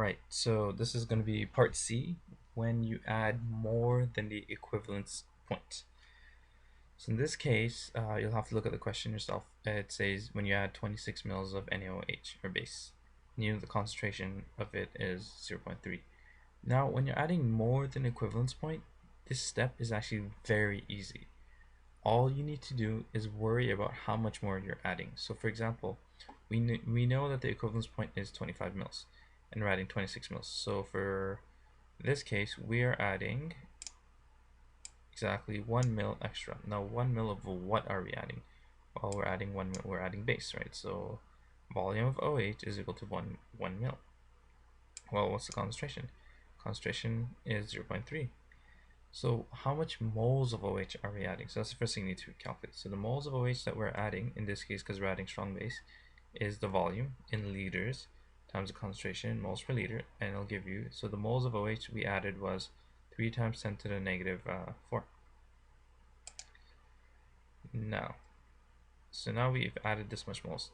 Alright, so this is going to be part C, when you add more than the equivalence point. So in this case, you'll have to look at the question yourself. It says when you add 26 mils of NaOH, or base, the concentration of it is 0.3. Now, when you're adding more than equivalence point, this step is actually very easy. All you need to do is worry about how much more you're adding. So for example, we know that the equivalence point is 25 mils, and we're adding 26 mils. So for this case, we are adding exactly 1 mil extra. Now 1 mil of what are we adding? Well, we're adding 1 mil, we're adding base, right? So volume of OH is equal to 1 mil. Well, what's the concentration? Concentration is 0.3. So how much moles of OH are we adding? So that's the first thing you need to calculate. So the moles of OH that we're adding, in this case because we're adding strong base, is the volume in liters times the concentration in moles per liter, and it'll give you, so the moles of OH we added was 3 times 10 to the negative 4. Now we've added this much moles.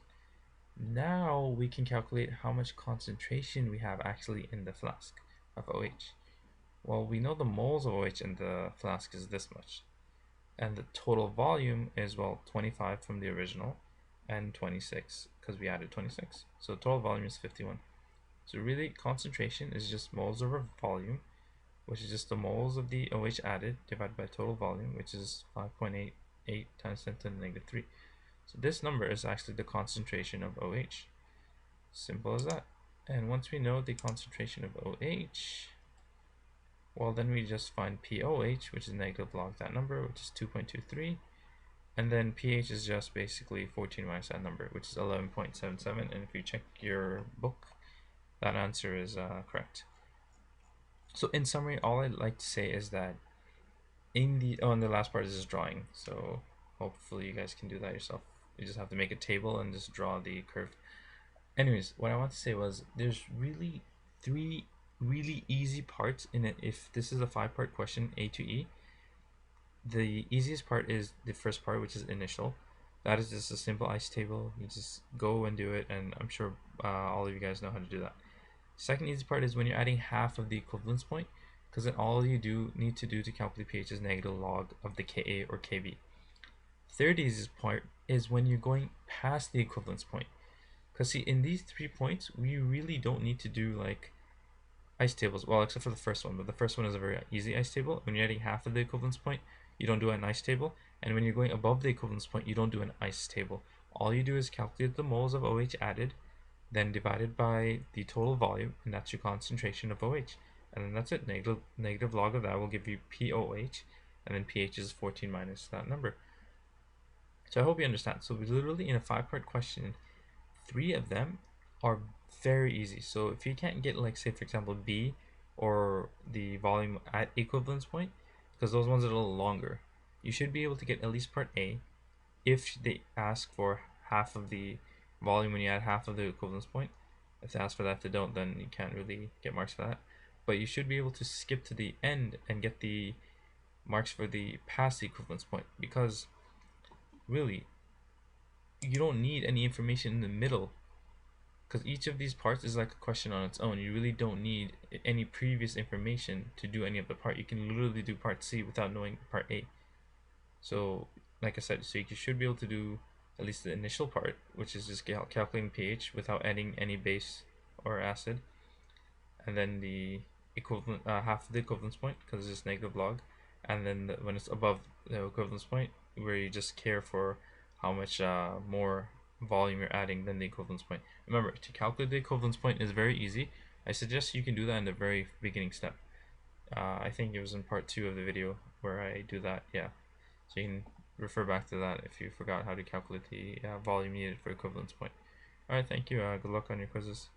Now we can calculate how much concentration we have actually in the flask of OH. Well, we know the moles of OH in the flask is this much, and the total volume is, well, 25 from the original and 26 because we added 26, so total volume is 51. So really, concentration is just moles over volume, which is just the moles of the OH added divided by total volume, which is 5.88 times 10 to the negative 3. So this number is actually the concentration of OH. Simple as that. And once we know the concentration of OH, well, then we just find POH, which is negative log that number, which is 2.23. And then pH is just basically 14 minus that number, which is 11.77. And if you check your book, that answer is correct. So in summary, all I'd like to say is that in the last part is this drawing. So hopefully you guys can do that yourself. You just have to make a table and just draw the curve. Anyways, what I want to say was there's really 3 really easy parts in it. If this is a 5-part question, A to E, the easiest part is the first part, which is initial. That is just a simple ice table. You just go and do it, and I'm sure all of you guys know how to do that. Second easy part is when you're adding half of the equivalence point, because then all you need to do to calculate pH is negative log of the Ka or Kb. Third easiest part is when you're going past the equivalence point. Because see, in these 3 points, we really don't need to do like ice tables, well, except for the first one, but the first one is a very easy ice table. When you're adding half of the equivalence point, you don't do an ice table, and when you're going above the equivalence point, you don't do an ice table. All you do is calculate the moles of OH added, then divided by the total volume, and that's your concentration of OH, and then that's it. Negative log of that will give you POH, and then pH is 14 minus that number. So I hope you understand. So we literally, in a 5-part question, 3 of them are very easy. So if you can't get, like, say for example B or the volume at equivalence point, because those ones are a little longer, you should be able to get at least part A. If they ask for half of the volume when you add half of the equivalence point, if they ask for that, if they don't, then you can't really get marks for that. But you should be able to skip to the end and get the marks for the past the equivalence point, because really you don't need any information in the middle, because each of these parts is like a question on its own. You really don't need any previous information to do any of the part. You can literally do part C without knowing part A. So like I said, so you should be able to do at least the initial part, which is just calculating pH without adding any base or acid, and then the equivalent half of the equivalence point, because it's just negative log, and then when it's above the equivalence point, where you just care for how much more volume you're adding than the equivalence point. Remember, to calculate the equivalence point is very easy. I suggest you can do that in the very beginning step. I think it was in part 2 of the video where I do that. Yeah, so you can refer back to that if you forgot how to calculate the volume needed for equivalence point. Alright, thank you. Good luck on your quizzes.